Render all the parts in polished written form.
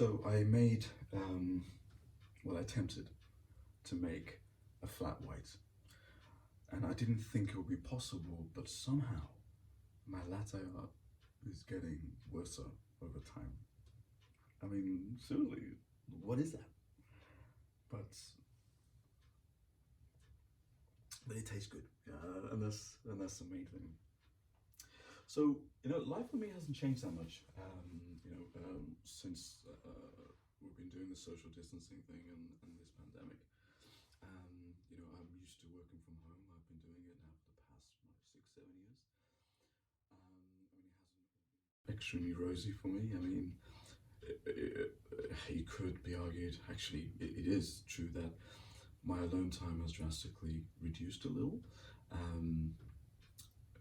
So I made, well, I attempted to make a flat white, and I didn't think it would be possible, but somehow my latte art is getting worse over time. I mean, seriously, what is that? But it tastes good, and that's the main thing. So life for me hasn't changed that much. Since we've been doing the social distancing thing and this pandemic. I'm used to working from home. I've been doing it now for the past 6, 7 years. It hasn't been extremely rosy for me. I mean, it could be argued, actually, it is true that my alone time has drastically reduced a little.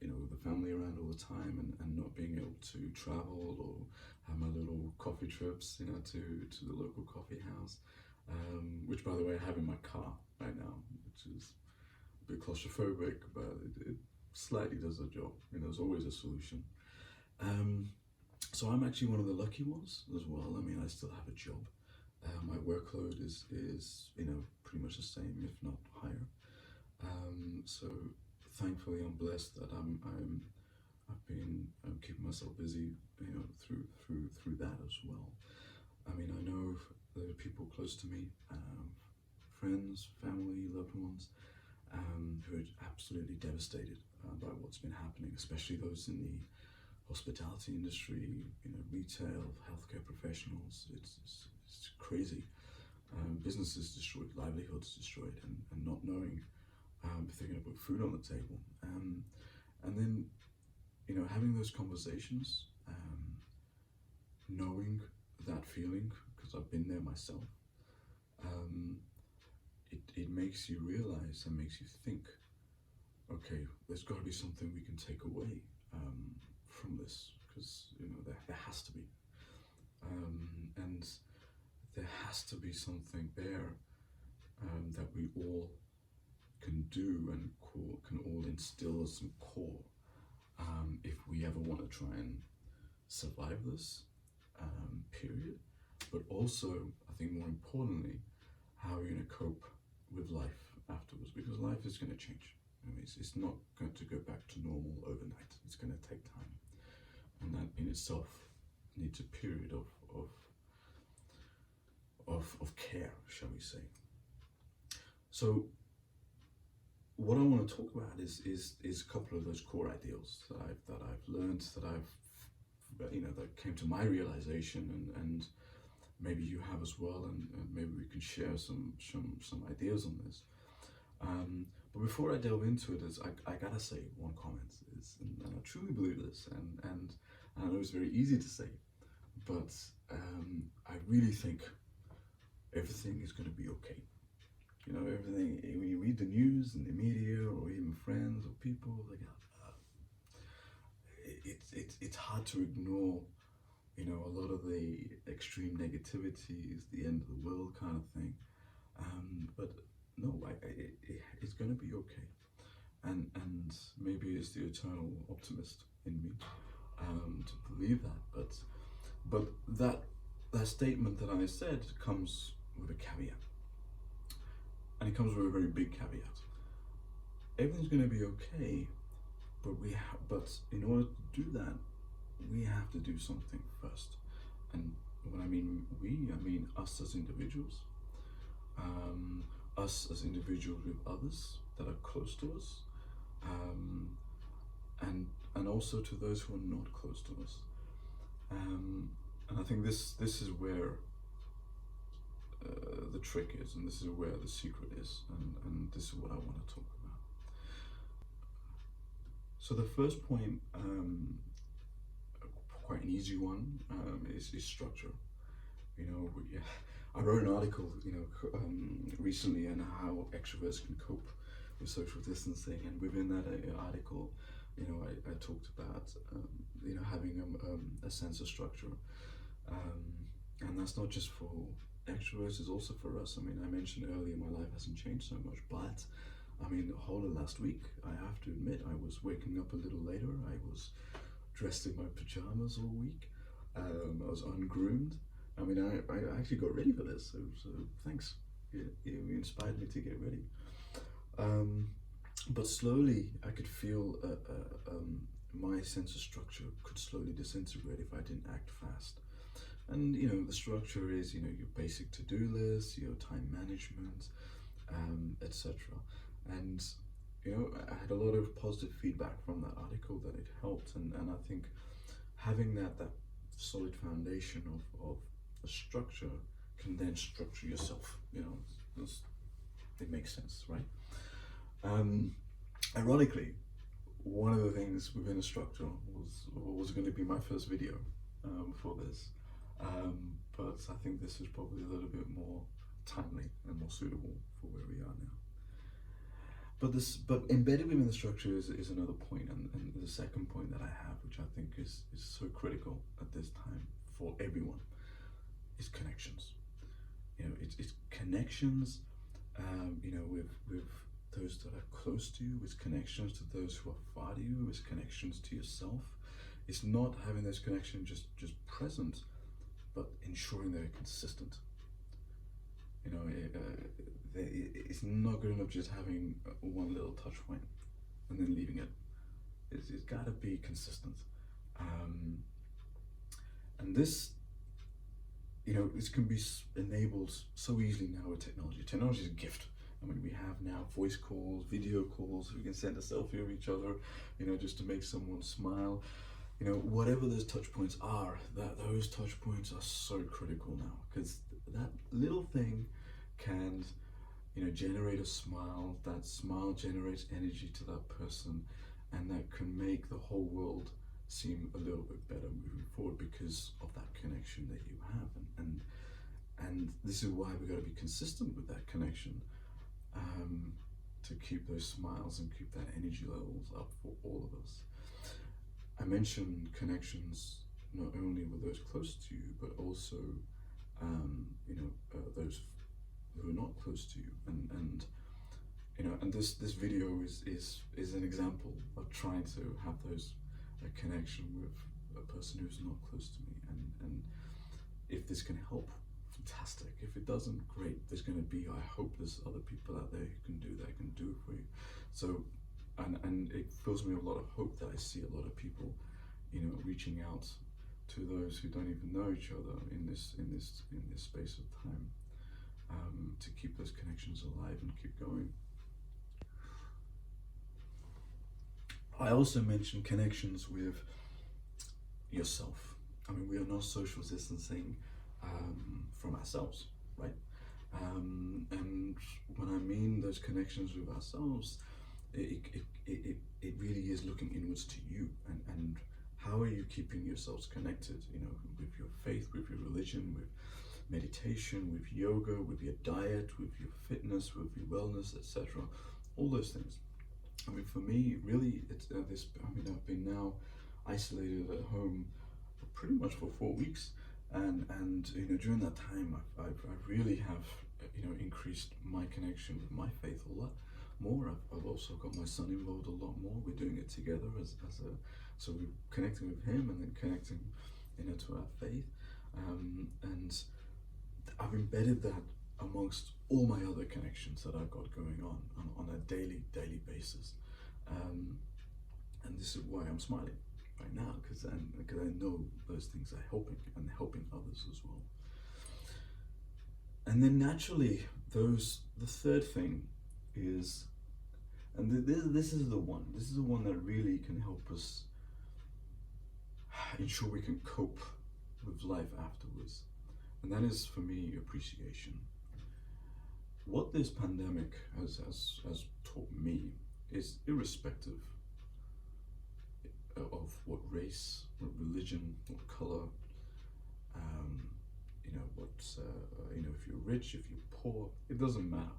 With the family around all the time and not being able to travel or have my little coffee trips, to the local coffee house, which by the way I have in my car right now, which is a bit claustrophobic, but it slightly does the job. There's always a solution. So I'm actually one of the lucky ones as well. I mean, I still have a job. My workload is pretty much the same, if not higher. So thankfully, I'm blessed that I've been keeping myself busy, through that as well. I mean, I know there are people close to me, friends, family, loved ones, who are absolutely devastated by what's been happening, especially those in the hospitality industry, retail, healthcare professionals. It's crazy. Businesses destroyed, livelihoods destroyed, and not knowing if they're going to put food on the table. And then, having those conversations, knowing that feeling, because I've been there myself, it makes you realize and makes you think, okay, there's got to be something we can take away from this, because there has to be, and there has to be something there that we all can do and can all instill as some core, if we ever want to try and survive this period, but also, I think more importantly, how we're going to cope with life afterwards, because life is going to change. I mean, it's not going to go back to normal overnight. It's going to take time, and that in itself needs a period of care, shall we say. So what I want to talk about is a couple of those core ideals that I've learned, that came to my realization, and maybe you have as well, and maybe we can share some ideas on this. But before I delve into it, I gotta say one comment, and I truly believe this, and I know it's very easy to say, but I really think everything is going to be okay. Everything, when you read the news and the media, or even friends or people, it's hard to ignore, a lot of the extreme negativity is the end of the world kind of thing. But no, it's going to be okay. And maybe it's the eternal optimist in me, to believe that. But that statement that I said comes with a caveat. And it comes with a very big caveat. Everything's going to be okay, but in order to do that, we have to do something first. And when I mean we, I mean us as individuals, us as individuals with others that are close to us, and also to those who are not close to us. And I think this is where the trick is, and this is where the secret is, and this is what I want to talk about. So the first point, quite an easy one, is structure. I wrote an article, recently on how extroverts can cope with social distancing, and within that article, I talked about having a sense of structure, and that's not just for extroverts, it's also for us. I mean, I mentioned earlier my life hasn't changed so much, but I mean, the whole of last week, I have to admit, I was waking up a little later. I was dressed in my pajamas all week. I was ungroomed. I mean, I actually got ready for this, so thanks. You inspired me to get ready. Um, but slowly, I could feel my sense of structure could slowly disintegrate if I didn't act fast. And the structure is your basic to-do list, your time management, etc. And I had a lot of positive feedback from that article that it helped, and I think having that solid foundation of a structure can then structure yourself. It makes sense, right? Um, Ironically, one of the things within a structure was going to be my first video for this, but I think this is probably a little bit more timely and more suitable for where we are now. But embedded within the structure is another point, and the second point that I have, which I think is so critical at this time for everyone, is connections. It's connections, with those that are close to you. It's connections to those who are far to you. It's connections to yourself. It's not having those connections just present, but ensuring they're consistent. It's not good enough just having one little touch point and then leaving it. It's got to be consistent. And this can be enabled so easily now with technology. Technology is a gift. I mean, we have now voice calls, video calls. We can send a selfie of each other, just to make someone smile. Whatever those touch points are, those touch points are so critical now, because that little thing can, generate a smile. That smile generates energy to that person, and that can make the whole world seem a little bit better moving forward because of that connection that you have. And this is why we got to be consistent with that connection, to keep those smiles and keep that energy levels up for all of us. I mentioned connections not only with those close to you, but also those who are not close to you. And this video is an example of trying to have a connection with a person who's not close to me. And if this can help, fantastic. If it doesn't, great. I hope there's other people out there who can do that, can do it for you. So, and it fills me with a lot of hope that I see a lot of people, reaching out to those who don't even know each other in this space of time, to keep those connections alive and keep going. I also mentioned connections with yourself. I mean, we are not social distancing from ourselves, right? And when I mean those connections with ourselves, it really is looking inwards to you, and how are you keeping yourselves connected, with your faith, with your religion, with meditation, with yoga, with your diet, with your fitness, with your wellness, etc. All those things. I mean, for me, really, it's I've been now isolated at home pretty much for 4 weeks, and during that time, I really have increased my connection with my faith a lot more. I've also got my son involved a lot more. We're doing it together so we're connecting with him and then connecting to our faith, and I've embedded that amongst all my other connections that I've got going on a daily basis, and this is why I'm smiling right now, because I know those things are helping others as well. And then naturally, the third thing is, and this is the one that really can help us ensure we can cope with life afterwards, and that is, for me, appreciation. What this pandemic has taught me is, irrespective of what race, what religion, what color, if you're rich, if you're poor, it doesn't matter.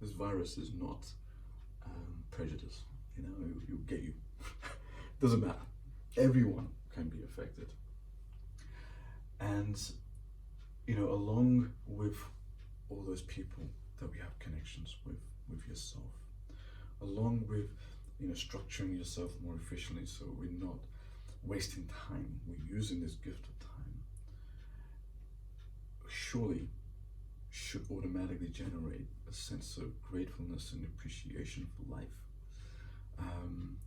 This virus is not prejudice. It'll get you. Doesn't matter. Everyone can be affected. And along with all those people that we have connections with yourself, along with structuring yourself more efficiently, so we're not wasting time, we're using this gift of time. surely should automatically generate a sense of gratefulness and appreciation for life. Um,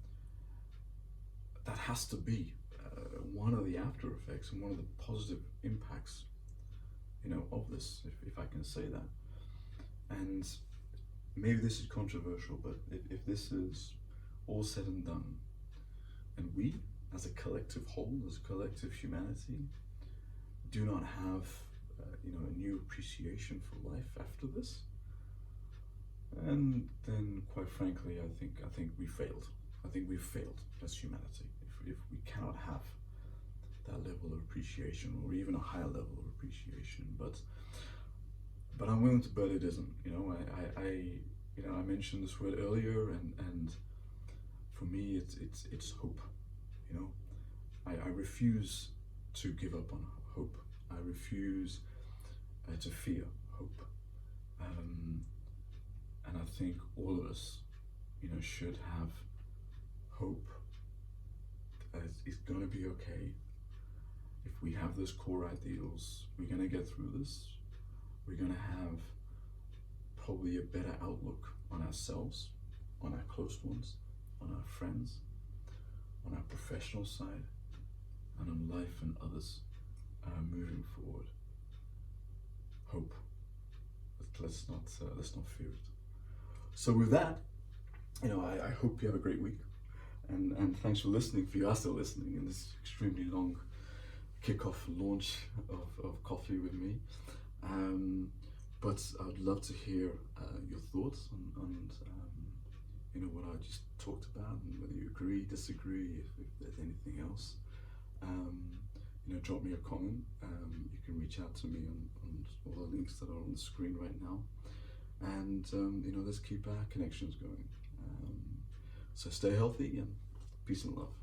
that has to be one of the after effects and one of the positive impacts, of this, if I can say that. And maybe this is controversial, but if this is all said and done, and we, as a collective whole, as a collective humanity, do not have, a new appreciation for life after this, and then, quite frankly, I think we failed. I think we've failed as humanity if we cannot have that level of appreciation, or even a higher level of appreciation. But I'm willing to bet it isn't. I mentioned this word earlier, and for me, it's hope. I refuse to give up on hope. I refuse to fear hope. And I think all of us, should have hope that it's going to be okay. If we have those core ideals, we're going to get through this. We're going to have probably a better outlook on ourselves, on our close ones, on our friends, on our professional side, and on life and others moving forward. Hope. Let's not fear it. So with that, I hope you have a great week, and thanks for listening. For you are still listening in this extremely long kickoff launch of coffee with me. But I'd love to hear your thoughts on what I just talked about, and whether you agree, disagree, if there's anything else. Drop me a comment. You can reach out to me on all the links that are on the screen right now, and let's keep our connections going. So stay healthy, and peace and love.